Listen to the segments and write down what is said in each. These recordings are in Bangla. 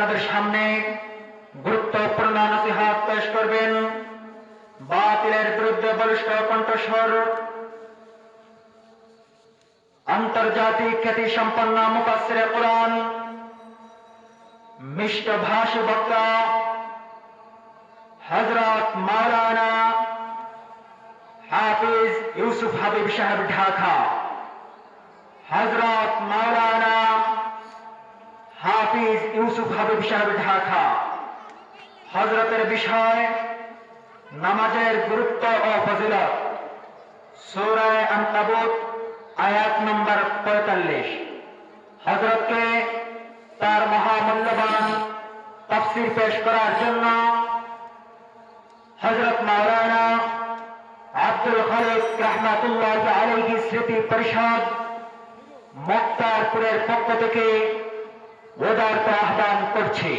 আপনাদের সামনে গুরুত্বপূর্ণ নসিহত পেশ করবেন বাতিলের বিরুদ্ধে বলিষ্ঠ কণ্ঠস্বর আন্তর্জাতিক খ্যাতি সম্পন্ন মুফাসসিরে কুরআন মিষ্টভাষী বক্তা হযরত মাওলানা হাফিজ ইউসুফ হাবিব সাহেব ঢাকা। হযরত মাওলানা হাফিজ ইউসুফ হাবিব সাহেব ঢাকা। হযরতের বিষয় নামাজের গুরুত্ব ও ফজিলত, সূরা আনকাবুত আয়াত নম্বর 45। হযরতকে তার মহামূল্যবান তাফসীর পেশ করার জন্য হযরত মাওলানা আব্দুল খালিক রাহমাতুল্লাহ আলাইহি স্মৃতি পরিষদ মুক্তারপুরের পক্ষ থেকে উদারতা আহ্বান করছি।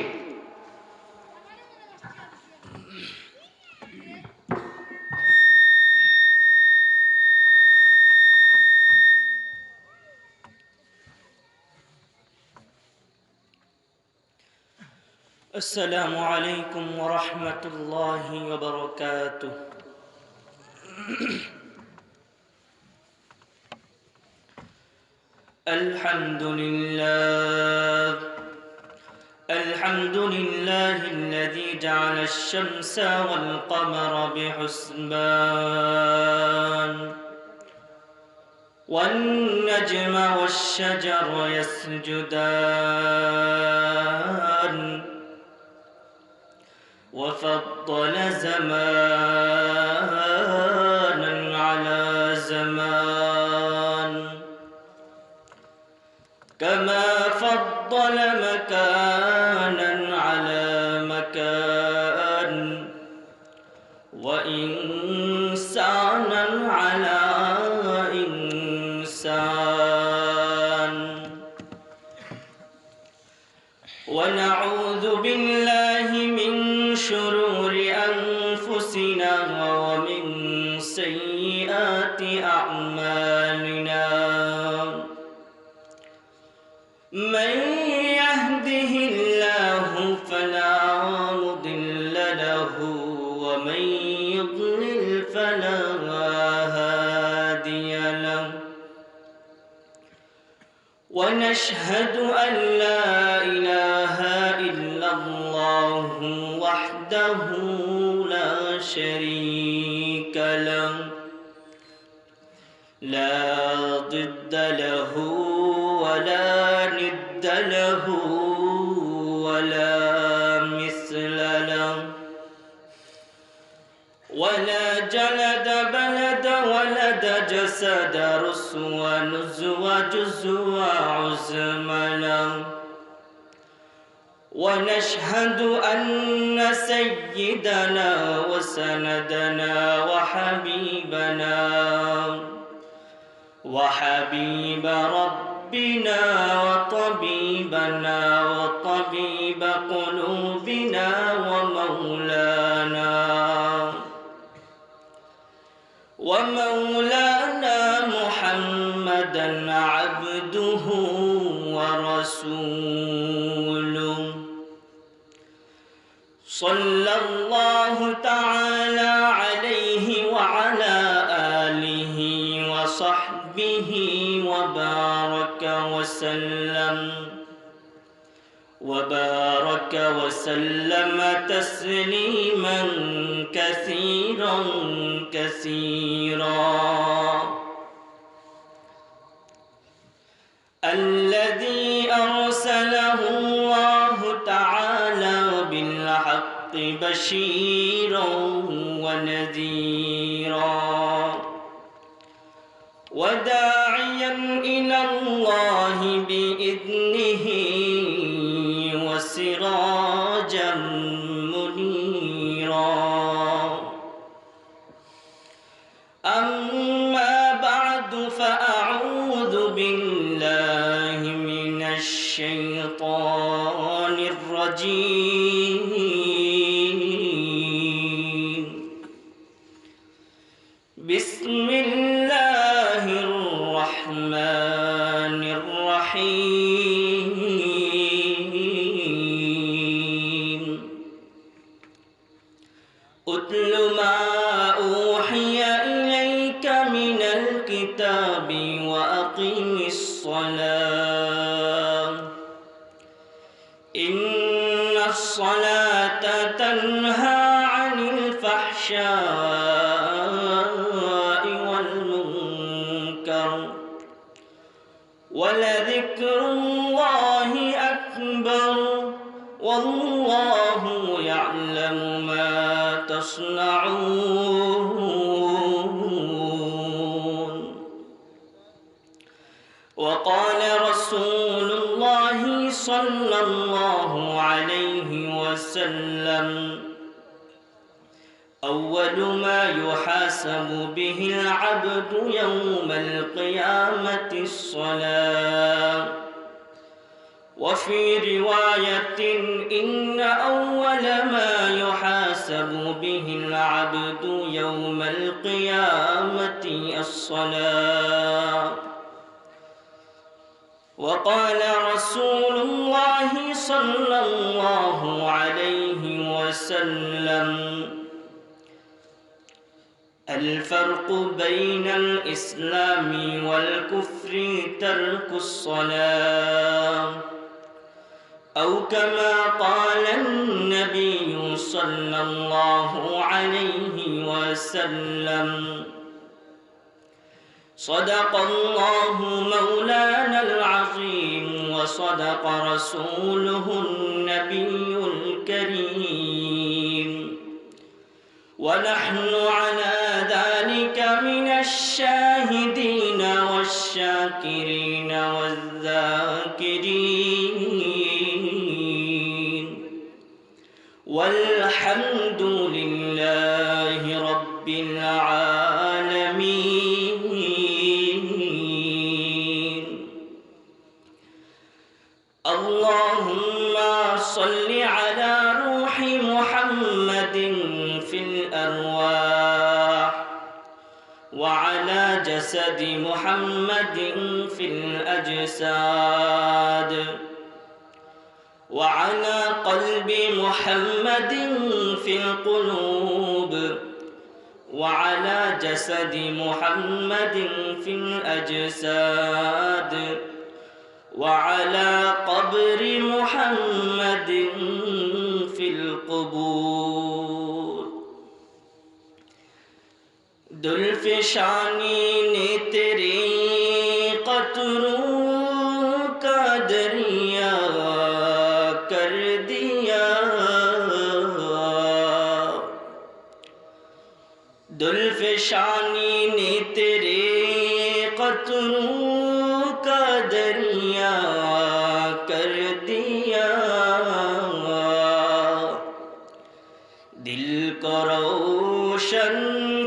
السلام عليكم ورحمة الله وبركاته. الحمد لله الذي جعل الشمس والقمر بحسبان والنجم والشجر يسجدان وفضل زمانا على زمان كما فضل مكانا على مكان وإنسانا على إنسان. ونعوذ بالله من شرور أنفسنا ومن سيئات أعمالنا. من يهده الله فلا مضل له ومن يضلل فلا هادي له. ونشهد أن لا إله إلا الله وحده لا شريك له لا ضد له ولا ند له ولا مثل له ولا جلد بلد ولد جسد رسوى نزوى جزوى عزم له. ونشهد أن سيدنا وسندنا وحبيب ربنا وطبيبنا وطبيب قلوبنا ومولانا محمدا عبده ورسوله. صلى الله تعالى عليه وعلى آله وصحبه وبارك وسلم تسليما كثيرا كثيرا. الذي أرسله الله تعالى بالحق بشيرا ونذيرا وداعيا إلى الله بإذنه وسراجا منيرا. أما بعد فأعوذ بالله من الشيطان الرجيم. بسم الله الرحمن الرحيم. إن الصلاة تنهى عن الفحشاء والمنكر ولذكر الله أكبر والله يعلم ما تصنعون. وقال رسول الله صلى الله عليه وسلم أول ما يحاسب به العبد يوم القيامة الصلاة. وفي رواية إن أول ما يحاسب به العبد يوم القيامة الصلاة. وقال رسول الله صلى الله عليه وسلم الفرق بين الإسلام والكفر ترك الصلاة، أو كما قال النبي صلى الله عليه وسلم صدق الله مولانا العظيم وصدق رسوله النبي الكريم، ونحن على ذلك من الشاهدين والشاكرين والذاكرين، والحمد لله رب العالمين. اللهم صل على روح محمد في الأرواح، وعلى جسد محمد في الأجساد، وعلى قلب محمد في القلوب، وعلى جسد محمد في الأجساد، وعلى قبر محمد في القبور. दुल्फिशानी ने तेरे कतरों का दरिया कर दिया, दुल्फिशानी ने तेरे कतरों का दरिया कर दिया, दिल को रोशन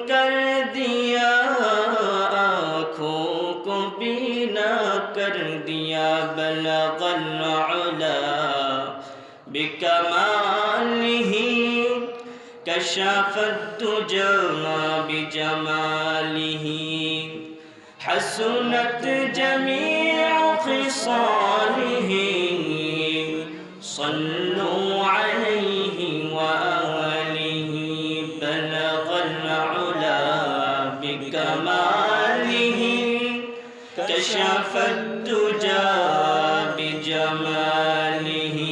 कर दिया, आँखों को बीना कर दिया। बलगल उला बिकमालिही कशफत दुजा बिजमालिही, हसनत जमीउ खिसालिही, सल्लू अलैहि व आलिही। बलगल उला बिकमालिही कशफत दुजा बिजमालिही,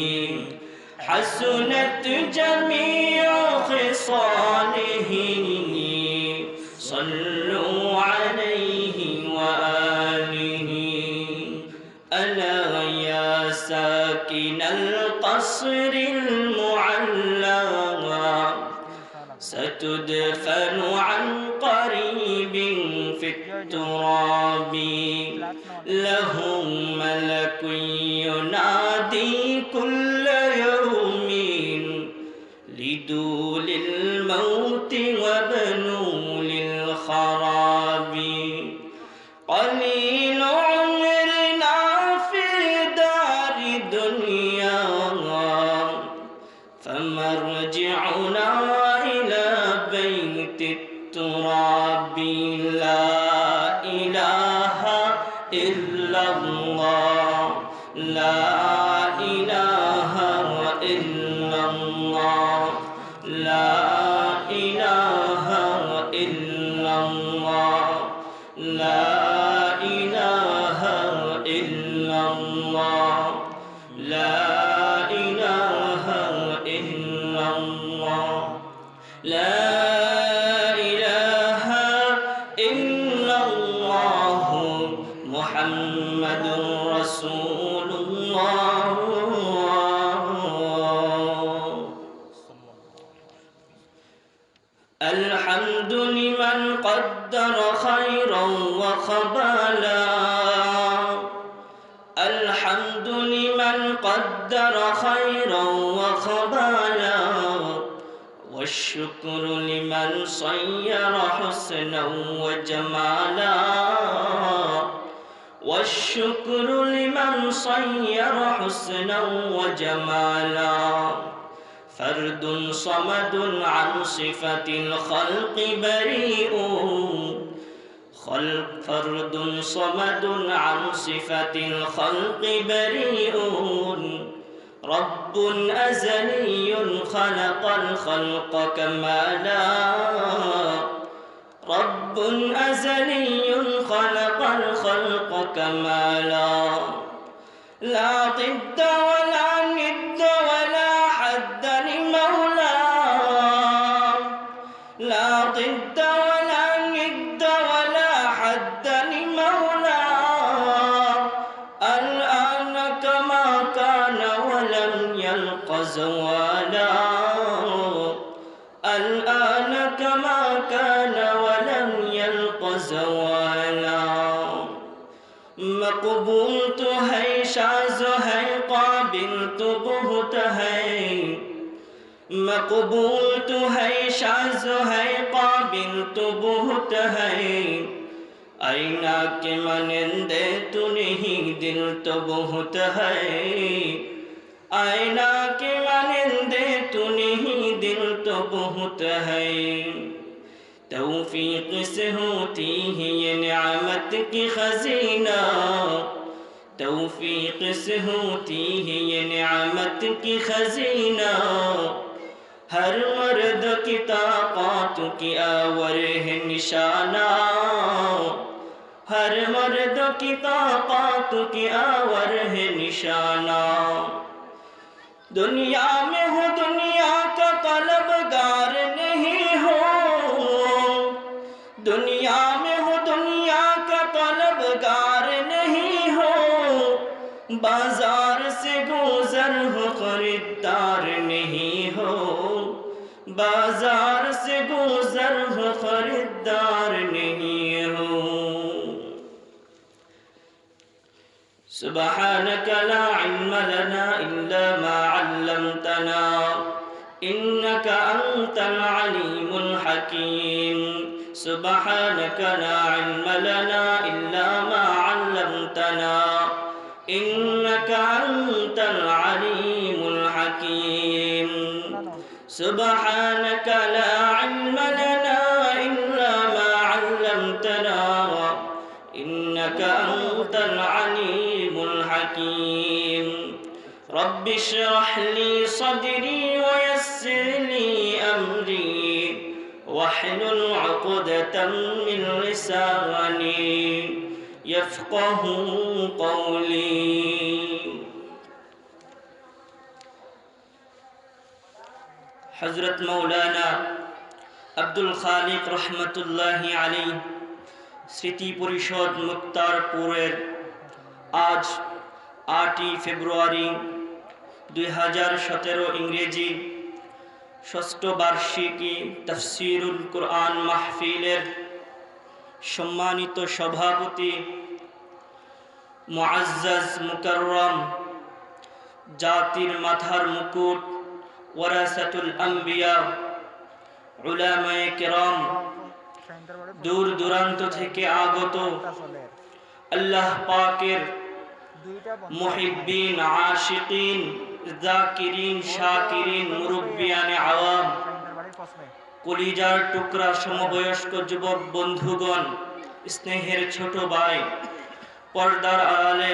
हसनत जमीउ खिसालिही, सल्लू अलैहि व आलिही। अला या साकिनल क़स्रिल मुअल्ला सतुदफनु अन क़रीबिन फित्तुराबी, लहुम मलकुन युनादी कुल्ल यौमिन लिदूलिल मौति व बनूलिल खराबी। क़लील उम्रना फी दारि दुनिया फमरजिउना इला बैतित तुराबी। ला इलाहा इल्लल्लाह, ला इलाहा इल्लल्लाह, لا إله إلا الله محمد رسول الله الحمد لمن قدر خيرا وخبالا الحمد لمن قدر خيرا وخبالا والشكر لمن صير حسنا وجمالا والشكر لمن صير حسنا وجمالا فرد صمد عن صفة الخلق بريء فرد صمد عن صفة الخلق بريء رب أزلي خلق الخلق كمالا رب أزلي خلق الخلق كمالا لا ضد ولا ند ولا حد لمولاه لا ضد ولا ند ولا حد لمولاه الآن كما كان ولم يلق زوالا الآن كما كان ولم يلق زوالا مقبولت ہے شاز ہے قابلت بہت ہے مقبولت ہے شاز ہے قابلت بہت ہے آئینہ کے مانندے تو نہیں دل تو بہت ہے آئینہ کے مانندے تو نہیں دل تو بہت ہے توفیق سے ہوتی ہے یہ نعمت کی خزینہ توفیق سے ہوتی ہے یہ نعمت کی خزینہ ہر مرد کی طاقت کی آور ہے نشانہ ہر مرد کی طاقت کی آور ہے نشانہ دنیا میں ہو دنیا کا طلبگار نہیں ہو دنیا میں ہو دنیا کا طلبگار نہیں ہو بازار سے گزر ہو خریدار نہیں ہو بازار سے گزر ہو خریدار نہیں ہو سبحانك لا علم لنا إلا ما علمتنا إنك أنت العليم الحكيم سبحانك لا علم لنا إلا ما علمتنا إنك أنت العليم الحكيم سبحانك لا علم لنا إلا ما علمتنا إنك أنت العليم الحكيم رب اشرح لي صدري ويسر لي أمري واحلل عقدة من لساني يفقه قولي حضرت مولانا আব্দুল খালিক রহমতুল্লাহ আলাইহি স্মৃতি পরিষদ মুক্তারপুরের আজ 8 ফেব্রুয়ারি 2017 ইংরেজি ষষ্ঠ বার্ষিকী তাফসীরুল কুরআন মাহফিলের সম্মানিত সভাপতি মুআজ্জাজ মুকাররম জাতির মাথার মুকুট ওয়ারাসাতুল আম্বিয়া উলামায়ে কেরাম দূর দূরান্ত থেকে আগত আল্লাহ পাকের মুহিব্বিন আশিকিন যাকিরিন শাকিরিন মুরব্বিয়ানে আওয়াম কলিজার টুকরা সমবয়স্ক যুবক বন্ধুগণ স্নেহের ছোট ভাই পর্দার আড়ালে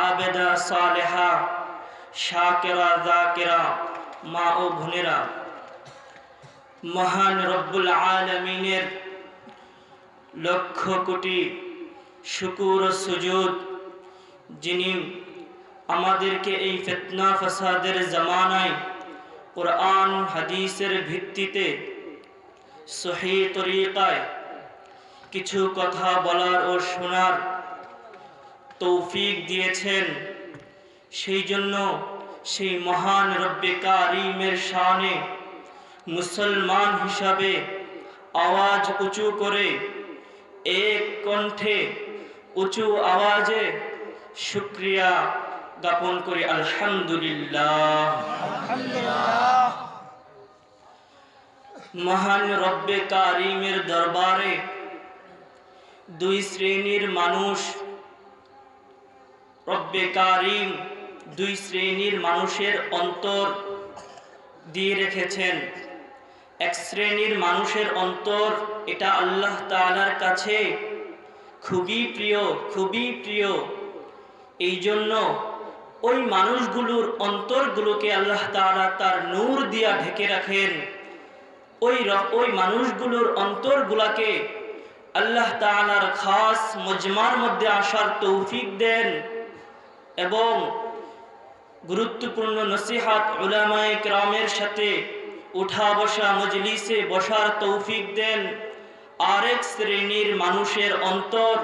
আবেদা সালেহা শাকিরা যাকিরা মা ও বোনেরা মহান রব্বুল আলামিনের লক্ষ কোটি শুকর ও সুজুদ যিনি আমাদেরকে এই ফিতনা ফাসাদের জামানায় কোরআন হাদিসের ভিত্তিতে সহিহ তরিকায় কিছু কথা বলার ও শোনার তৌফিক দিয়েছেন। সেই জন্য সেই মহান রব্বে কারিমের শানে মুসলমান হিসাবে আওয়াজ উঁচু করে এক কণ্ঠে উঁচু আওয়াজে শুকরিয়া জ্ঞাপন করি, আলহামদুলিল্লাহ। মহান রব্বে কারিমের দরবারে দুই শ্রেণীর মানুষ, রব্বে কারিম দুই শ্রেণীর মানুষের অন্তর দিয়ে রেখেছেন। এক শ্রেণীর মানুষের অন্তর, এটা আল্লাহ তাআলার কাছে খুবই প্রিয়, খুবই প্রিয়। এই জন্য ওই মানুষগুলোর অন্তরগুলোকে আল্লাহ তাআলা তার নূর দিয়া ঢেকে রাখেন। ওই মানুষগুলোর অন্তরগুলাকে আল্লাহ তাআলার খাস মজমার মধ্যে আসার তৌফিক দেন এবং গুরুত্বপূর্ণ নসিহাত উলামায়ে কেরামের সাথে উঠা বসা মজলিসে বসার তৌফিক দেন। আরেক শ্রেণীর মানুষের অন্তর,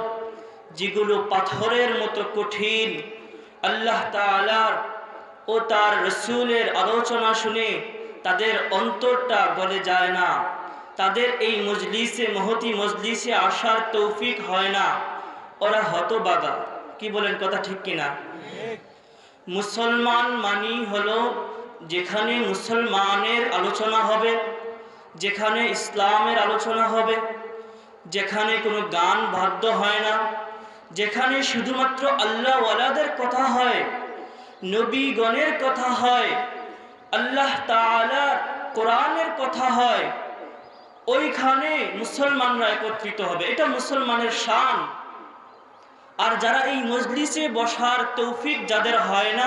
যেগুলো পাথরের মতো কঠিন, আল্লাহ তাআলার ও তার রাসূলের আলোচনা শুনে তাদের অন্তরটা গলে যায় না, তাদের এই মজলিসে, মহতি মজলিসে আসার তৌফিক হয় না, ওরা হতবাগা। কি বলেন, কথা ঠিক কিনা? মুসলমান মানি হলো যেখানে মুসলমানের আলোচনা হবে, যেখানে ইসলামের আলোচনা হবে, যেখানে কোনো গান বাদ্য হয় না, যেখানে শুধুমাত্র আল্লাহ ওয়ালাদের কথা হয়, নবীগণের কথা হয়, আল্লাহ তাআলার কোরআনের কথা হয়, ওইখানে মুসলমানরা একত্রিত হবে। এটা মুসলমানের শান। আর যারা এই মজলিসে বসার তৌফিক যাদের হয় না,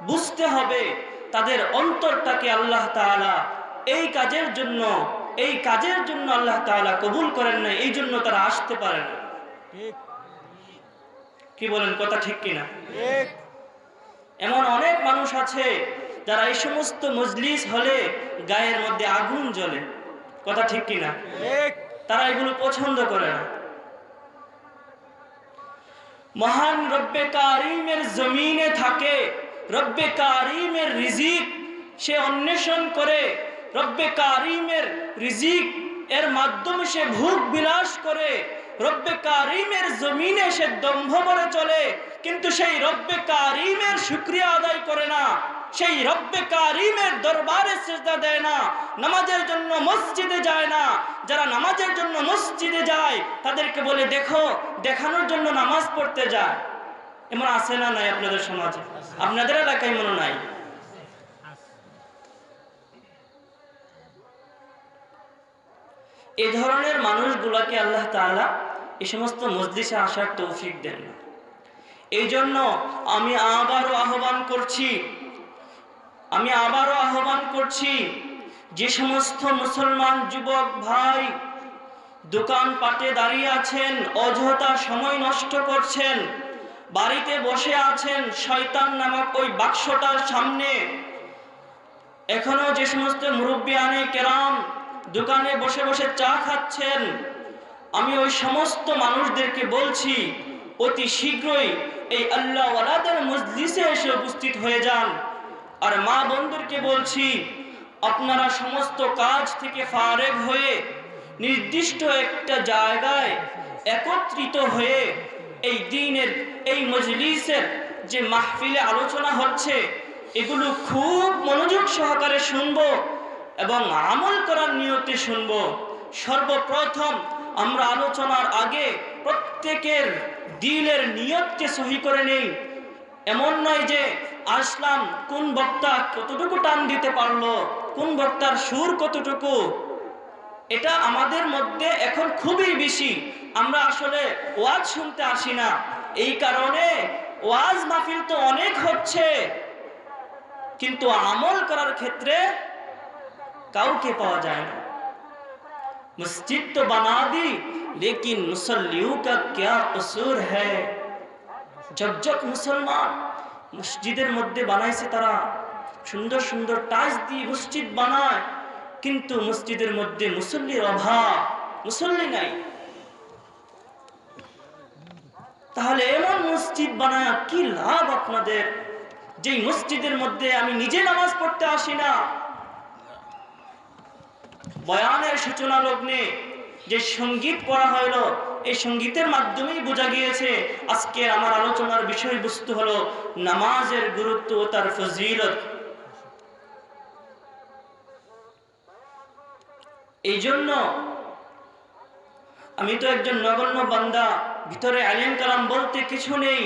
বুঝতে হবে তাদের অন্তরটাকে আল্লাহ তাআলা এই কাজের জন্য আল্লাহ তাআলা কবুল করেন না, এই জন্য তারা আসতে পারে না। কি বলেন, কথা ঠিক কিনা? এমন অনেক মানুষ আছে যারা এই সমস্ত মজলিস হলে গায়ের মধ্যে আগুন জ্বলে। কথা ঠিক কিনা? তারা এগুলো পছন্দ করে না। মহান রব্বে কারিমের জমিনে থাকে, রব্বে কারিমের রিজিক সে অন্বেষণ করে, রব্বে কারিমের রিজিক এর মাধ্যমে সে ভোগ বিলাস করে, রব্বে কারিমের জমিনে সে দম্ভ করে চলে, কিন্তু সেই রব্বে কারিমের শুকরিয়া আদায় করে না, সেই রব্বে কারিমের দরবারে সিজদা দেয় না, নামাজের জন্য মসজিদে যায় না। যারা নামাজের জন্য মসজিদে যায় তাদেরকে বলে দেখো, দেখানোর জন্য নামাজ পড়তে যায়। এমন আছে না নাই আপনাদের সমাজে? আপনাদের এলাকায় মনে নাই? এই ধরনের মানুষগুলোকে আল্লাহ তাআলা এই সমস্ত মজলিসে আসার তৌফিক দেন না। এই জন্য আমি আবারও আহ্বান করছি যে সমস্ত মুসলমান যুবক ভাই দোকান পাটে দাঁড়িয়ে আছেন, অযথা সময় নষ্ট করছেন, বাড়িতে বসে আছেন শয়তান নামক ওই বাক্সটার সামনে, এখনো যে সমস্ত মুরব্বিয়ানে কেরাম দোকানে বসে বসে চা খাচ্ছেন, আমি ওই সমস্ত মানুষদেরকে বলছি অতি শীঘ্রই এই আল্লাহ ওয়ালাদের মজলিসে এসে উপস্থিত হয়ে যান। আর মা বোনদেরকে বলছি, আপনারা সমস্ত কাজ থেকে ফারেগ হয়ে নির্দিষ্ট একটা জায়গায় একত্রিত হয়ে এই দ্বীনের, এই মজলিসের যে মাহফিলে আলোচনা হচ্ছে এগুলো খুব মনোযোগ সহকারে শুনবো এবং আমল করার নিয়তে শুনবো। সর্বপ্রথম আমরা আলোচনার আগে প্রত্যেকের দিলের নিয়তকে সহি করে নেই। এমন নয় যে আসলাম, কোন বক্তা কতটুকু টান দিতে পারলো, কোন বক্তার সুর কতটুকু, এটা আমাদের মধ্যে এখন খুবই বেশি। আমরা আসলে ওয়াজ শুনতে আসি না, এই কারণে ওয়াজ মাহফিল তো অনেক হচ্ছে, কিন্তু আমল করার ক্ষেত্রে কাউকে পাওয়া যায় না। মসজিদ তো বানা দি লেকিন মুসল্লিयों का क्या कसूर है। ঝকঝক মুসলমান মসজিদের মধ্যে বানাইছে তারা, সুন্দর সুন্দর টাইলস দিয়ে মসজিদ বানায়, কিন্তু মসজিদের মধ্যে মুসল্লির অভাব, মুসল্লি নাই। তাহলে এমন মসজিদ বানায় কি লাভ আপনাদের, যেই মসজিদের মধ্যে আমি নিজে নামাজ পড়তে আসি না। বয়ানের সূচনা লগ্নে যে সঙ্গীত পড়া হইল, এই সঙ্গীতের মাধ্যমেই বোঝা গিয়েছে আজকে আমার আলোচনার বিষয়বস্তু হলো নামাজের গুরুত্ব ও তার ফজিলত। এই জন্য আমি তো একজন নগণ্য বান্দা, ভিতরে আলেম কালাম বলতে কিছু নেই।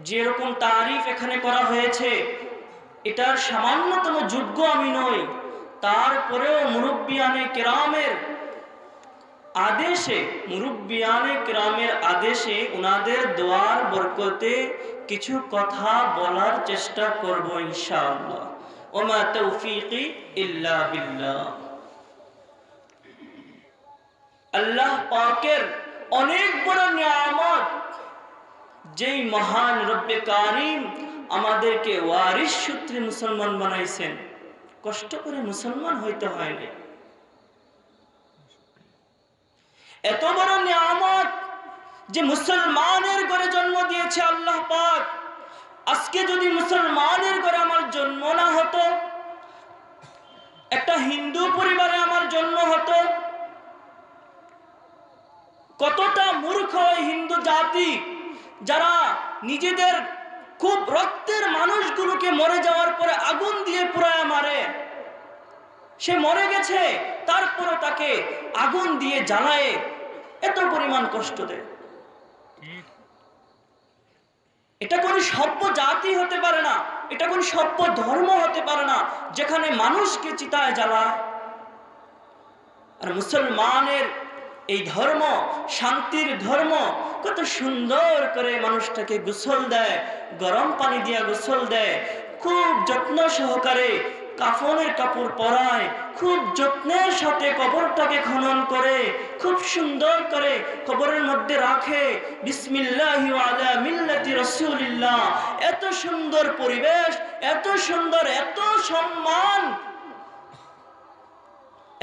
যেরকম তারিফ এখানে করা হয়েছে এটার সামান্যতম যোগ্য আমি নই। তারপরেও মুরব্বিয়ানে কেরামের আদেশে, মুরব্বিয়ানে কেরামের আদেশে, ওনাদের দোয়ার বরকতে কিছু কথা বলার চেষ্টা করব ইনশাআল্লাহ। ওমা তৌফিকি ইল্লা বিল্লাহ। আল্লাহ পাকের অনেক বড় নিয়ামত, যেই মহান রব্বে কারিম আমাদেরকে ওয়ারিস সূত্রে মুসলমান বানাইছেন। কষ্ট করে মুসলমান হইতে হয়নি। এত বড় নিয়ামত যে মুসলমানের ঘরে জন্ম দিয়েছে আল্লাহ পাক। আজকে যদি মুসলমানের ঘরে আমার জন্ম না হতো, একটা হিন্দু পরিবারে আমার জন্ম হতো, কতটা মূর্খ ওই হিন্দু জাতি যারা নিজেদের খুব রক্তের মানুষগুলোকে মরে যাওয়ার পরে আগুন দিয়ে পুড়ায় মারে। সে মরে গেছে, তারপরে তাকে আগুন দিয়ে জ্বালায়, এত পরিমাণ কষ্ট দেয়। এটা কোন সভ্য জাতি হতে পারে না, এটা কোন সভ্য ধর্ম হতে পারে না যেখানে মানুষকে চিতায় জ্বালায়। আর মুসলমানের এই ধর্ম শান্তির ধর্ম, কত সুন্দর করে মানুষটাকে গোসল দেয়, গরম পানি দিয়ে গোসল দেয়, খুব যত্ন সহকারে কাফনের কাপড় পরায়, খুব যত্নের সাথে কবরটাকে খনন করে, খুব সুন্দর করে কবরের মধ্যে রাখে। বিসমিল্লাহি ওয়া আলা মিল্লাতি রাসূলিল্লাহ। এত সুন্দর পরিবেশ, এত সুন্দর, এত সম্মান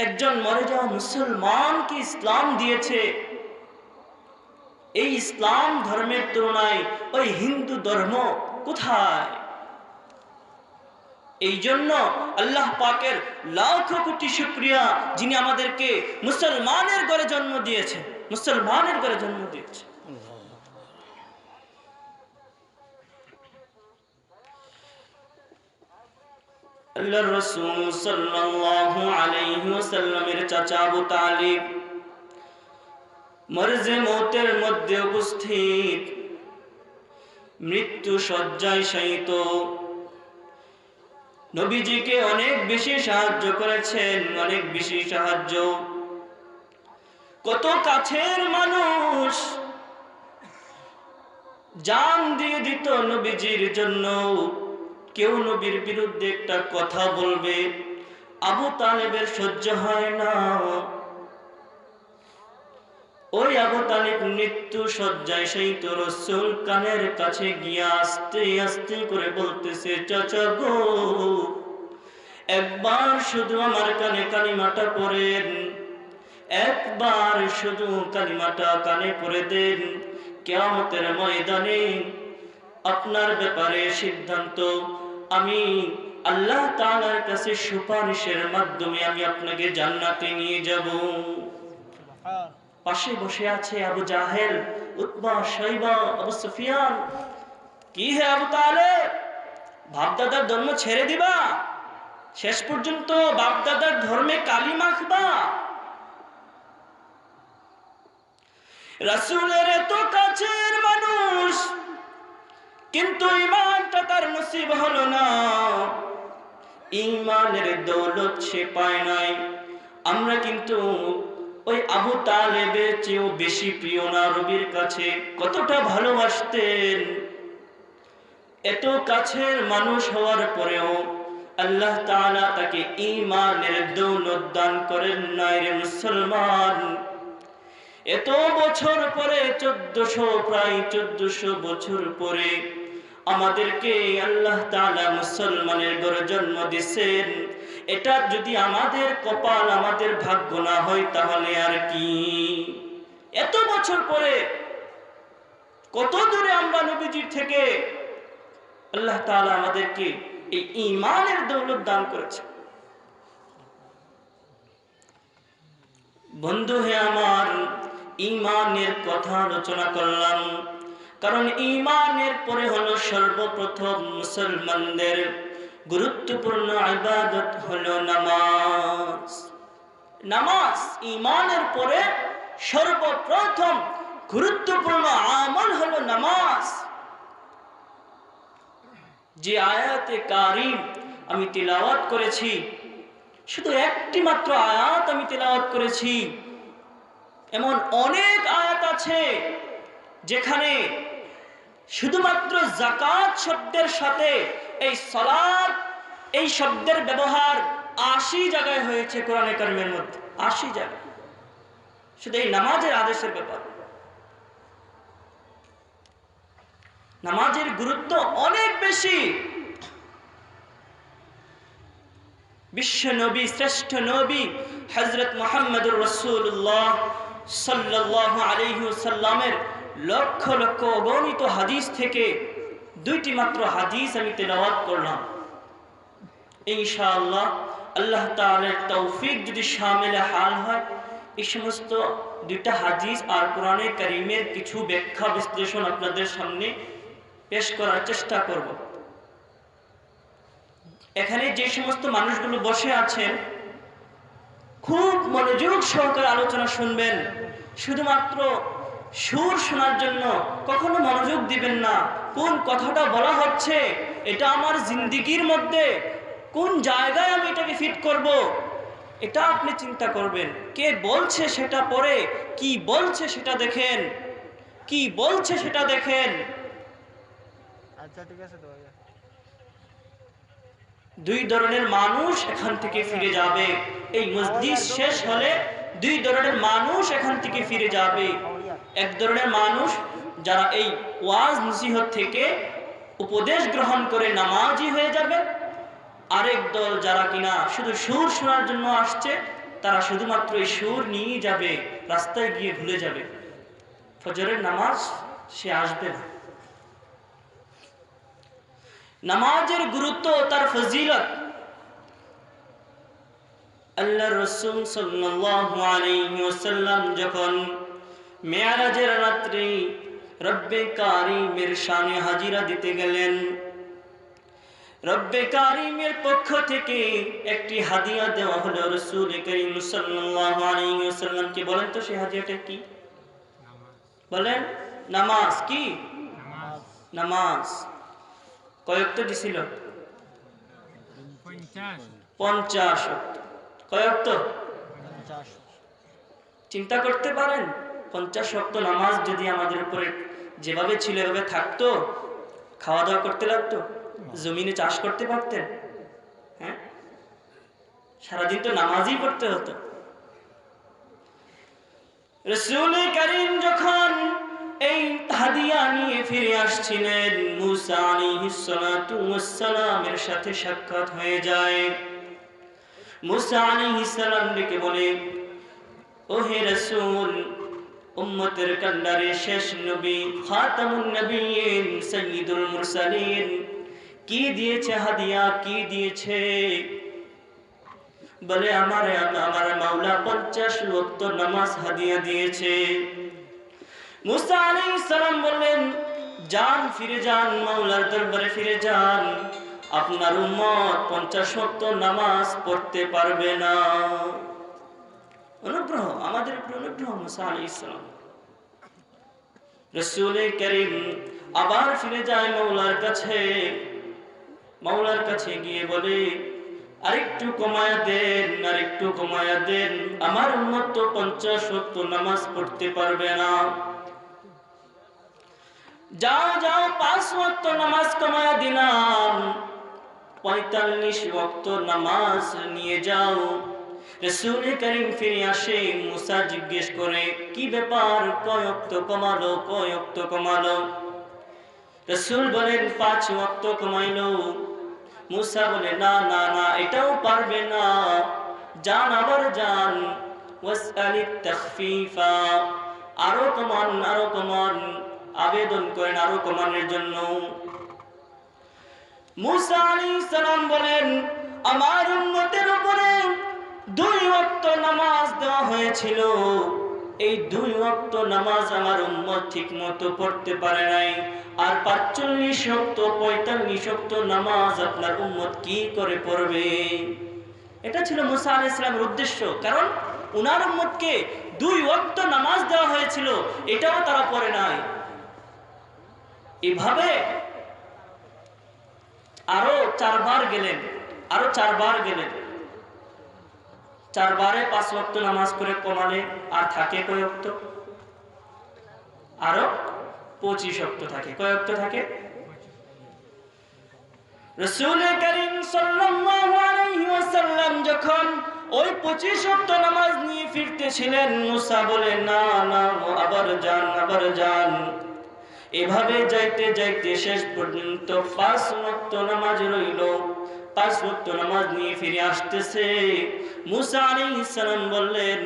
একজন মরে যাওয়া মুসলমানকে ইসলাম দিয়েছে। এই ইসলাম ধর্মের তুলনায় ওই হিন্দু ধর্ম কোথায়? এই জন্য আল্লাহ পাকের লাখ কোটি শুকরিয়া, যিনি আমাদেরকে মুসলমানের ঘরে জন্ম দিয়েছে, মুসলমানের ঘরে জন্ম দিয়েছে। আল্লাহর রাসূল সাল্লাল্লাহু আলাইহি ওয়াসাল্লামের চাচা আবু তালিব মরজে মৌতের মধ্যে উপস্থিত, মৃত্যু শয্যায় শায়িত। নবীজিকে অনেক বেশি সাহায্য করেছেন, অনেক বেশি সাহায্য। কত কাছের মানুষ জান দিয়ে দিত নবীজির জন্য। কেউ নবীর বিরুদ্ধে একটা কথা বলবে, আবু তালেবের সহ্য হয় না। ওই আবু তালেব মৃত্যু শয্যায় শায়িত, রাসূল কানের কাছে গিয়ে আস্তে আস্তে করে বলতেছে, চাচা গো, একবার শুধু আমার কানে কালিমাটা পড়েন, একবার শুধু কালিমাটা কানে পড়ে দেন। কিয়ামতের ময়দানে আপনার ব্যাপারে সিদ্ধান্ত আমি আল্লাহ তাআলার কাছে সুপারিশের মাধ্যমে আমি আপনাকে জান্নাতে নিয়ে যাব। পাশে বসে আছে আবু জাহেল, উতবা, শাইবা, আবু সুফিয়ান। কি হে আবু তালেব, বাপদাদার ধর্ম ছেড়ে দিবা? শেষ পর্যন্ত বাপদাদার ধর্মে কালি মাখবা? রাসূলের এত কাছের মানুষ, কিন্তু ঈমানটা তার নসিব হলো না, ঈমানের দৌলত সে পায় নাই। আমরা কিন্তু ওই আবু তালেবের চেয়েও বেশি প্রিয় না নবীর কাছে। কতটা ভালোবাসতেন। এত কাছের মানুষ হওয়ার পরেও আল্লাহ তাআলা তাকে ঈমানের দৌলত দান করেন নাই রে মুসলমান। এত বছর পরে, প্রায় 1400 বছর পরে আমাদেরকে আল্লাহ তাআলা মুসলমানের ঘরে জন্ম দিয়েছেন, এটা যদি আমাদের কপাল, আমাদের ভাগ্য না হয় তাহলে আর কি? এত বছর পরে কত দূরে আমরা নবীজির থেকে, আল্লাহ তাআলা আমাদেরকে এই ঈমানের দৌলত দান করেছে। বন্ধু হে আমার, ঈমানের কথা আলোচনা করলাম, কারণ ঈমানের পরে হলো সর্বপ্রথম মুসলমানদের গুরুত্বপূর্ণ ইবাদত হলো নামাজ। নামাজ ঈমানের পরে সর্বপ্রথম গুরুত্বপূর্ণ আমল হলো নামাজ। যে আয়াতে কারিম আমি তিলাওয়াত করেছি, শুধু একটি মাত্র আয়াত আমি তিলাওয়াত করেছি, এমন অনেক আয়াত আছে যেখানে শুধুমাত্র যাকাত শব্দের সাথে এই সালাত এই শব্দের ব্যবহার ৮০ জায়গায় হয়েছে কোরআনে কারিমের মধ্যে, ৮০ জায়গায়, শুধু এই নামাজের আদেশের ব্যাপার। নামাজের গুরুত্ব অনেক বেশি। বিশ্ব নবী, শ্রেষ্ঠ নবী হযরত মুহাম্মদুর রাসূলুল্লাহ সাল্লাল্লাহু আলাইহি ওয়াসাল্লামের লক্ষ লক্ষ অগণিত হাদিস থেকে দুইটি মাত্র হাদিস আমি তেলাওয়াত করলাম। ইনশাআল্লাহ আল্লাহ তাআলার তৌফিক যদি শামিল হাল হয়, এই সমস্ত দুইটা হাদিস আর কোরআনে কারীমের কিছু ব্যাখ্যা বিশ্লেষণ আপনাদের সামনে পেশ করার চেষ্টা করব। এখানে যে সমস্ত মানুষগুলো বসে আছেন, খুব মনোযোগ সহকারে আলোচনা শুনবেন। শুধুমাত্র সুর শোনার জন্য কখনো মনোযোগ দিবেন না। কোন কথাটা বলা হচ্ছে, এটা আমার জিন্দেগির মধ্যে কোন জায়গায় আমি এটাকে ফিট করব, এটা আপনি চিন্তা করবেন। কে বলছে সেটা পড়ে, কি বলছে সেটা দেখেন, কি বলছে সেটা দেখেন। আচ্ছা ঠিক আছে তো ভাইয়া। দুই ধরনের মানুষ এখান থেকে ফিরে যাবে। এই মসজিদ শেষ হলে দুই ধরনের মানুষ এখান থেকে ফিরে যাবে। এক ধরনের মানুষ যারা এই ওয়াজ নসিহত থেকে উপদেশ গ্রহণ করে নামাজি হয়ে যাবে। আরেক দল যারা কিনা শুধু সুর শোনার জন্য আসছে, তারা শুধুমাত্র এই সুর নিয়ে যাবে, রাস্তায় গিয়ে ভুলে যাবে। ফজরের নামাজ সে আসবে না। নামাজের গুরুত্ব, তার ফজিলত, আল্লাহর রাসূল সাল্লাল্লাহু আলাইহি ওয়াসাল্লাম যখন মেরাজের রাত্রি রব্বে কারীমের শানে হাজিরা দিতে গেলেন, রব্বে কারীমের পক্ষ থেকে একটি হাদিয়া দেওয়া হলো রাসূল করিম সাল্লাল্লাহু আলাইহি ওয়াসাল্লামকে। বলেন তো সেই হাদিয়াটা কি? বলেন। নামাজ। কি? নামাজ। কয় ওয়াক্ত দিছিল? 50 ওয়াক্ত। কয় ওয়াক্ত? 50। চিন্তা করতে পারেন, 50 ওয়াক্ত নামাজ যদি আমাদের উপরে যেভাবে ছিল এভাবে থাকতো, খাওয়া দাওয়া করতে লাগতো, জমিনে চাষ করতে পারতেন? হ্যাঁ, সারাদিন তো নামাজই পড়তে হতো। রাসূল করিম যখন এই হাদিয়া নিয়ে ফিরে আসছিলেন, মুসা আলাইহিস সালাতু ওয়াস সালামের সাথে সাক্ষাৎ হয়ে যায়। মুসা আলাইহিস সালাম ডেকে বলে, ও হে রাসূল, উম্মতের কান্ডারে শেষ নবী, খাতামুন নবিয়্যিন, সাইয়্যিদুল মুরসালিন কি দিয়েছে হাদিয়া? কি দিয়েছে? বলে আমার মাওলা 50 ওয়াক্ত নামাজ হাদিয়া দিয়েছে। মুসা আলাইহিস সালাম বললেন, যান, ফিরে যান, মাওলার দরবারে ফিরে যান, আপনার উম্মত 50 ওয়াক্ত নামাজ পড়তে পারবে না। অনুগ্রহ, আমাদের উপর অনুগ্রহ মুসা আলাইহিস সালাম। রাসূল করিম আবার ফিরে যায় মাওলার কাছে। মাওলার কাছে গিয়ে বলে, আরেকটু কমায়া দেন, আরেকটু কমায়া দেন, আমার উম্মত তো 50 ওয়াক্ত নামাজ পড়তে পারবে না। যাও যাও, 5 ওয়াক্ত নামাজ কমায়া দিলাম, 45 ওয়াক্ত নামাজ নিয়ে যাও। রাসূল করিম ফিরে আসে। মুসা জিজ্ঞেস করে, কি ব্যাপার, কয় ওয়াক্ত কমালো, কয় ওয়াক্ত কমালো? রাসূল বলেন 5 ওয়াক্ত কমাইলো। মুসা বলে না না না, এটাও পারবে না, যান আবার যান, ওয়াসআলিত তাখফিফা, আরো কমান আরো কমান, আবেদন করেন আরো কমানোর জন্য। মুসা আলাইহিস সালাম বলেন আমার উম্মতের উপরে 2 ওয়াক্ত নামাজ দেওয়া হয়েছিল, এই 2 ওয়াক্ত নামাজ আমার উম্মত ঠিকমতো পড়তে পারে নাই, আর 45 ওয়াক্ত 45 ওয়াক্ত নামাজ আপনার উম্মত কি করে পড়বে? এটা ছিল মুসা আলাইহিস সালামের উদ্দেশ্য, কারণ উনার উম্মতকে 2 ওয়াক্ত নামাজ দেওয়া হয়েছিল, এটাও তারা পড়ে নাই। এভাবে আরো 4 বার গেলেন, আরো 4 বার গেলেন, 4 বারে 5 ওয়াক্ত নামাজ করে কমালে আর থাকে কয় ওয়াক্ত? আরো 25 ওয়াক্ত থাকে। কয় ওয়াক্ত থাকে? রাসূল করিম সাল্লাল্লাহু আলাইহি ওয়াসাল্লাম যখন ওই 25 ওয়াক্ত নামাজ নিয়ে ফিরতেছিলেন, মুসা বলে না না, আবার যান আবার যান। এভাবে যাইতে যাইতে শেষ পর্যন্ত 5 ওয়াক্ত নামাজ রইল। 5 ওয়াক্ত নামাজ নিয়ে ফিরে আসতেছে। মুসা আলাইহিস সালাম বললেন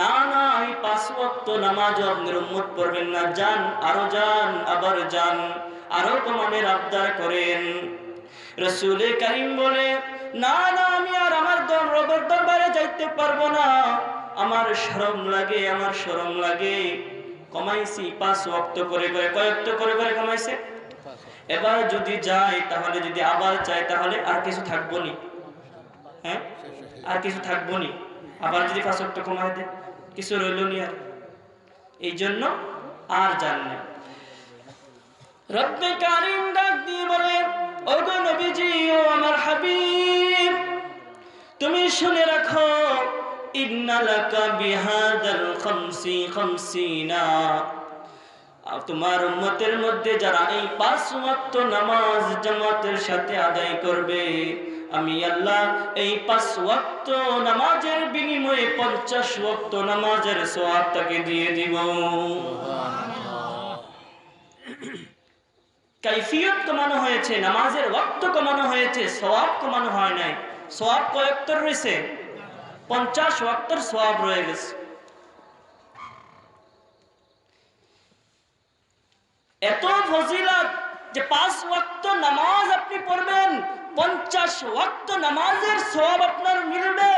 না না, এই 5 ওয়াক্ত নামাজ আপনার উম্মত পড়বেন না, যান আরো যান, আবার যান, আরো কমানের আবদার করেন। রাসূল করিম বলে না না, আমি আর আমার রবের দরবারে যাইতে পারবো না, আমার শরম লাগে, আমার শরম লাগে। কমাইছি 5 ওয়াক্ত করে করে, কয় ওয়াক্ত করে করে কমাইছে? এবার যদি যাই, তাহলে যদি আবার চাই, তাহলে আর কিছু থাকবো নি, হ্যাঁ আর কিছু থাকবো নি। আবার যদি 5 ওয়াক্ত কমাই দেয়, কিছু রইল নি আর। এই জন্য আর যান না। রব্বে কারীম ডাক দিয়ে বলে ওগো নবীজি, ও আমার হাবিব, তুমি শুনে রাখো, ইন্না লাকা বিহাদাল খামসি খামসিনা, তোমার উম্মতের মধ্যে যারা এই 5 ওয়াক্ত নামাজ জামাতের সাথে আদায় করবে, আমি আল্লাহ এই 5 ওয়াক্ত নামাজের বিনিময়ে 50 ওয়াক্ত নামাজের সওয়াব তাকে দিয়ে দিব। কাইফিয়ত কমানো হয়েছে, নামাজের ওয়াক্ত কমানো হয়েছে, সওয়াব কমানো হয় নাই। সওয়াব কয় ওয়াক্তর রয়েছে? 50 ওয়াক্তর সওয়াব রয়ে গেছে। এত ফজিলত যে 5 ওয়াক্ত নামাজ আপনি পড়বেন, 50 ওয়াক্ত নামাজের সওয়াব আপনার মিলবে।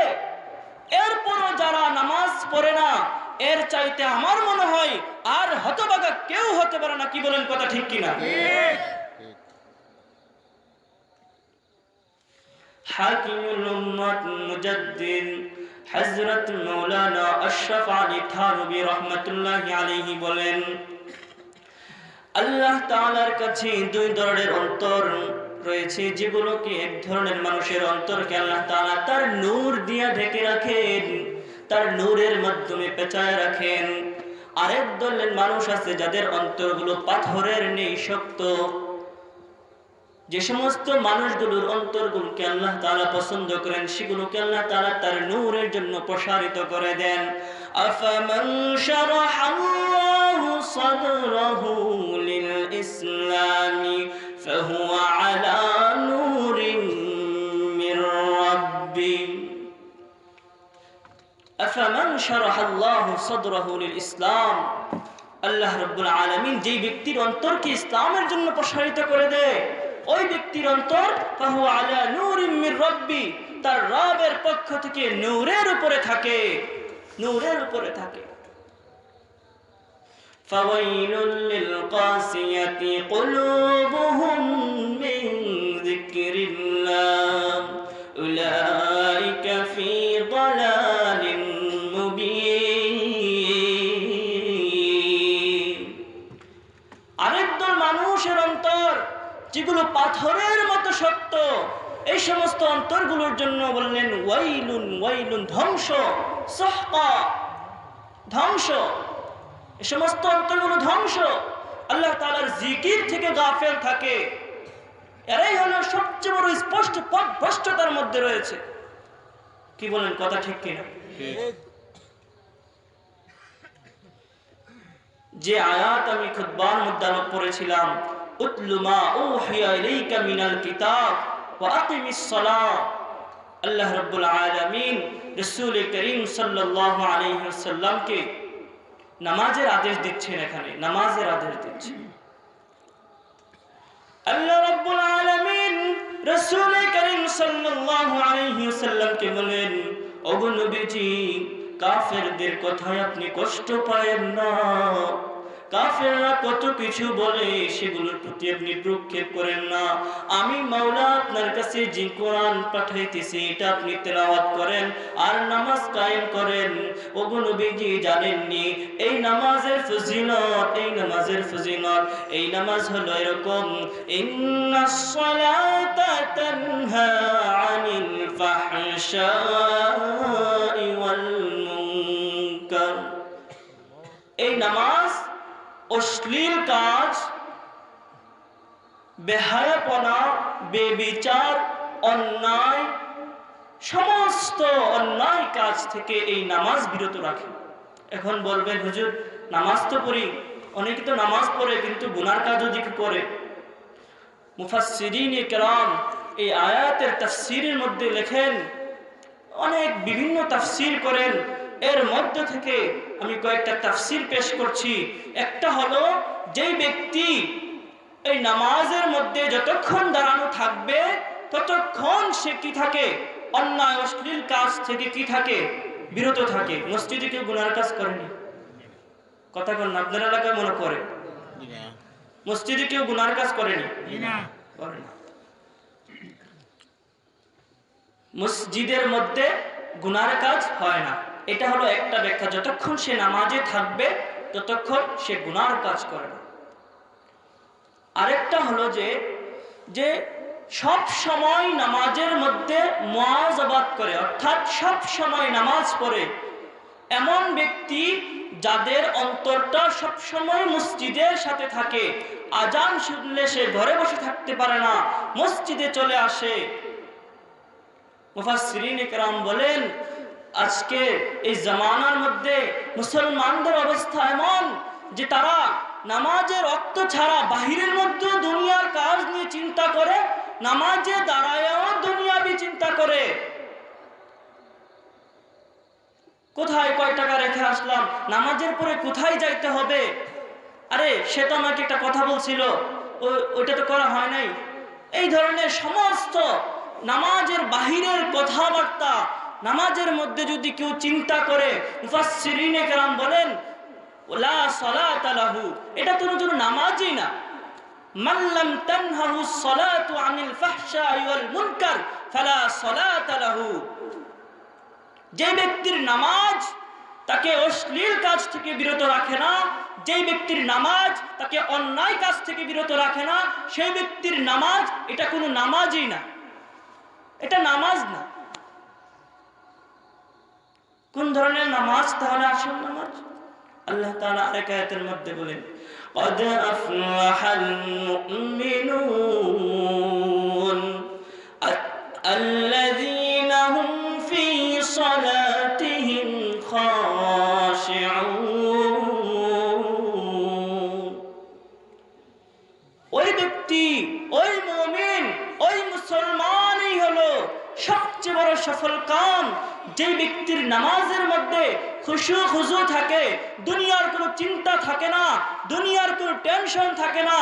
এরপরও যারা নামাজ পড়ে না, এর চাইতে আমার মনে হয় আর হতভাগা কেউ হতে পারে না। কি বলেন, কথা ঠিক কিনা? হাকিমুল উম্মত মুজাদ্দিদ হযরত মাওলানা আশরাফ আলী থানভী রাহমাতুল্লাহি আলাইহি বলেন আল্লাহ তাআলার কাছে 2 ধরনের অন্তর রয়েছে, যেগুলোকে এক ধরনের মানুষের অন্তরকে আল্লাহ তাআলা তার নূর দিয়ে ঢেকে রাখেন, তার নূরের মাধ্যমে পেঁচায় রাখেন। আরেক দলের মানুষ আছে যাদের অন্তরগুলো পাথরের নেই, শক্ত। যে সমস্ত মানুষগুলোর অন্তরগুলোকে আল্লাহ তাআলা পছন্দ করেন, সেগুলোকে আল্লাহ তাআলা তার নূরের জন্য প্রসারিত করে দেন। আফামান শারাহাল্লাহু সাদরাহু লিল ইসলামি ফাহুয়া আলা নূরিন মির রাব্বি। আফামান শারাহাল্লাহু সাদরাহু লিল ইসলাম, আল্লাহ রাব্বুল আলামিন যেই ব্যক্তির অন্তরকে ইসলামের জন্য প্রসারিত করে দেয়, ওই ব্যক্তির অন্তর ফাহুয়া আলা নূরিন মির রাব্বি, তার রবের পক্ষ থেকে নূরের উপরে থাকে, নূরের উপরে থাকে। ফাওয়াইলুল লিল কাসিয়াতি কুলুবুহুম মিন যিকরিল্লাহ উলাইকা ফি দালালিন মুবিন। আরেক দল মানুষের অন্তর যেগুলো পাথরের মতো শক্ত, এই সমস্ত অন্তরগুলোর জন্য বললেন ওয়াইলুন ওয়াইলুন, ধ্বংস, সাহকা, ধ্বংস। এই সমস্ত অন্তরগুলো ধ্বংস, আল্লাহ তাআলার জিকির থেকে গাফেল থাকে। এরাই হলো সবচেয়ে বড় স্পষ্ট পথভ্রষ্টতার মধ্যে রয়েছে। কি বলেন, কথা ঠিক কিনা? যে আয়াত আমি খুতবার মধ্যে পড়েছিলাম, উতলু মা উহিয়া ইলাইকা মিনাল কিতাব ওয়া আকিমিস সালাহ। আল্লাহ রাব্বুল আলামিন রাসূল করিম সাল্লাল্লাহু আলাইহি ওয়াসাল্লামকে নামাজের আদেশ দিচ্ছেন, এখানে নামাজের আদেশ দিচ্ছেন। আল্লাহ রাব্বুল আলামিন রাসূল করিম সাল্লাল্লাহু আলাইহি ওয়াসাল্লামকে বলেন, ওগো নবীজি, কাফেরদের কথায় আপনি কষ্ট পায়েন না। কাফেররা কত কিছু বলে, সেগুলোর প্রতি আপনি ভ্রুক্ষেপ করেন না। আমি মাওলা আপনার কাছে যে কোরআন পাঠাইতেছি এটা আপনি তেলাওয়াত করেন আর নামাজ কায়েম করেন। ওগো নবীজি, জানেননি এই নামাজের ফজিলত, এই নামাজের ফজিলত, এই নামাজ হলো এরকম, ইন্নাস সালাতা তানহা আনিল ফাহশাই ওয়াল মুনকার। এই নামাজ অশ্লীল কাজ, বেহায়াপনা, বেবিচার, অন্যায়, সমস্ত অন্যায় কাজ থেকে এই নামাজ বিরত রাখে। এখন বলবেন, হুজুর নামাজ তো পড়ি, অনেকে তো নামাজ পড়ে কিন্তু গুনার কাজও দিকে করে। মুফাসসিরিনে কেরাম এই আয়াতের তাফসীরের মধ্যে লেখেন, অনেক বিভিন্ন তাফসীর করেন। এর মধ্য থেকে আমি কয়েকটা তাফসীর পেশ করছি। একটা হলো, যেই ব্যক্তি এই নামাজের মধ্যে যতক্ষণ দাঁড়ানো থাকবে ততক্ষণ সে কি থাকে, অন্যায় অশ্লীল কাজ থেকে কি থাকে, বিরত থাকে। মসজিদে কেউ গুনার কাজ করেনি, কথা বলেন, আপনার এলাকায় মনে করে মসজিদে কেউ গুনার কাজ করেনি, করে না। মসজিদের মধ্যে গুনার কাজ হয় না, এটা হলো একটা ব্যাখ্যা। যতক্ষণ সে নামাজে থাকবে ততক্ষণ সে গুনার কাজ করে না। আরেকটা হলো যে সব সময় নামাজের মধ্যে মুআযাবাত করে, অর্থাৎ সব সময় নামাজ পড়ে এমন ব্যক্তি যাদের অন্তরটা সব সময় মসজিদের সাথে থাকে। আজান শুনলে সে ঘরে বসে থাকতে পারে না, মসজিদে চলে আসে। মুফাসসিরিনে কেরাম বলেন, আজকে এই জামানার মধ্যে মুসলমানদের অবস্থা এমন যে তারা নামাজের রক্ত ছাড়া বাহিরের মধ্যে দুনিয়ার কাজ নিয়ে চিন্তা করে, নামাজে দাঁড়ায়ও দুনিয়াবি চিন্তা করে। কোথায় কয় টাকা রেখে আসলাম, নামাজের পরে কোথায় যাইতে হবে, আরে সে তো আমাকে একটা কথা বলছিল, ওইটা তো করা হয় নাই। এই ধরনের সমস্ত নামাজের বাহিরের কথাবার্তা নামাজের মধ্যে যদি কেউ চিন্তা করে, মুফাসসিরিনে কেরাম বলেন লা সালাতা লাহু, এটা তো কোনো নামাজই না। মান লাম তানহাহু সালাতু আনিল ফাহশাই ওয়াল মুনকার ফালা সালাতা লাহু। যে ব্যক্তির নামাজ তাকে অশ্লীল কাজ থেকে বিরত রাখে না, যে ব্যক্তির নামাজ তাকে অন্যায় কাজ থেকে বিরত রাখে না, সেই ব্যক্তির নামাজ এটা কোনো নামাজই না, এটা নামাজ না। কোন ধরনের নামাজ তাহলে আসল নামাজ? আল্লাহ তাআলা আরেক আয়াতের মধ্যে বলেন, قد أفلح المؤمنون الذين هم في صلاتهم خاشعون। ওই ব্যক্তি, ওই মুমিন, ওই মুসলমানই হলো সবচেয়ে বড় সফল কাম, যে ব্যক্তির নামাজের মধ্যে খুশু খুজু থাকে, দুনিয়ার কোনো চিন্তা থাকে না, দুনিয়ার কোনো টেনশন থাকে না,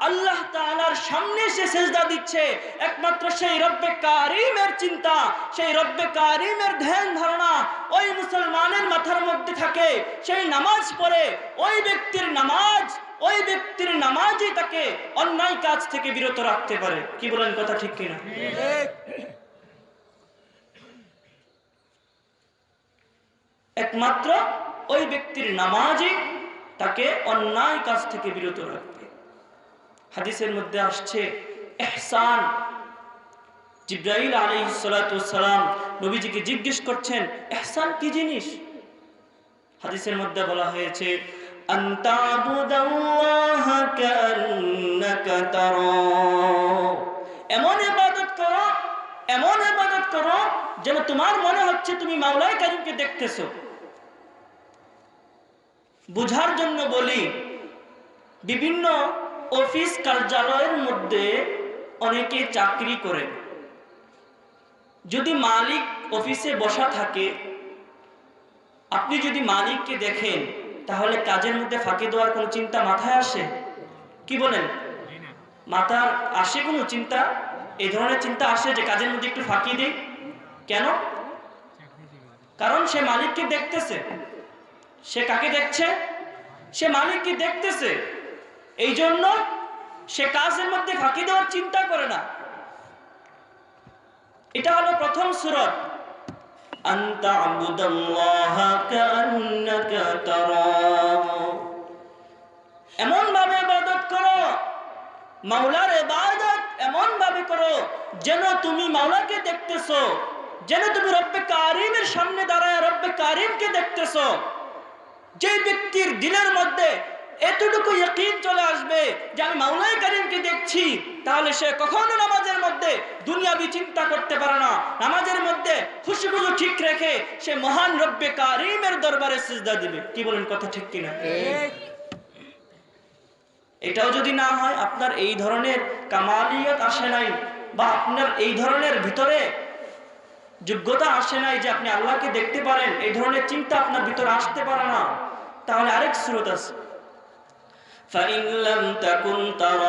আল্লাহ তাআলার সামনে সে সেজদা দিচ্ছে, একমাত্র সেই রব্বে কারিমের চিন্তা, সেই রব্বে কারিমের ধ্যান ধারণা ওই মুসলমানের মাথার মধ্যে থাকে, সেই নামাজ পড়ে। ওই ব্যক্তির নামাজই তাকে অন্যায় কাজ থেকে বিরত রাখতে পারে। কি বলেন, কথা ঠিক কিনা? একমাত্র ওই ব্যক্তির নামাজই তাকে অন্যায় কাজ থেকে বিরত রাখবে। হাদিসের মধ্যে আসছে ইহসান। জিবরাইল আলাইহিস সালাতু ওয়াস সালাম নবীজিকে জিজ্ঞেস করছেন, ইহসান কি জিনিস? হাদিসের মধ্যে বলা হয়েছে, আনতাবুদাল্লাহা কান্নাকা তারা, এমন ইবাদত করো যেন তোমার মনে হচ্ছে তুমি মাওলাই কারীমকে দেখতেছো। বুঝার জন্য বলি, বিভিন্ন অফিস কার্যালয়ের মধ্যে অনেকে চাকরি করে, যদি মালিক অফিসে বসা থাকে, আপনি যদি মালিককে দেখেন, তাহলে কাজের মধ্যে ফাঁকি দেওয়ার কোনো চিন্তা মাথায় আসে? কি বলেন? মাথার আসে কোনো চিন্তা? এই ধরনের চিন্তা আসে যে কাজের মধ্যে একটু ফাঁকি দিই? কেন? কারণ সে মালিককে দেখতেছে। সে কাকে দেখছে? সে মালিককে দেখতেছে। এই জন্য সে কাজের মধ্যে ফাঁকি দেওয়ার চিন্তা করে না। এটা হলো প্রথম সূরা, আনতা আবুদাল্লাহা কাআন্নাকা তারাহু, এমন ভাবে ইবাদত করো, মাওলার ইবাদত এমন ভাবে করো যেন তুমি মাওলাকে দেখতেছো, যেন তুমি রব্বে কারিমের সামনে দাঁড়ায় রব্বে কারিমকে দেখতেছো। যে ব্যক্তির দিলের মধ্যে এতটুকু ইয়াকিন চলে আসবে যে আমি মাওলাই কারিমকে দেখছি, তাহলে সে কখনো নামাজের মধ্যে দুনিয়াবি চিন্তা করতে পারে না। নামাজের মধ্যে খুশিগুলো ঠিক রেখে সে মহান রব্বে কারিমের দরবারে সিজদা দিবে। কি বলেন, কথা ঠিক কিনা? এটাও যদি না হয়, আপনার এই ধরনের কামালিয়ত আসে নাই, বা আপনার এই ধরনের ভিতরে যোগ্যতা আসে নাই যে আপনি আল্লাহকে দেখতে পারেন, এই ধরনের চিন্তা আপনার ভিতরে আসতে পারে না, তাহলে আরেক সূরা আছে, ফাইন লাম তাকুন তারা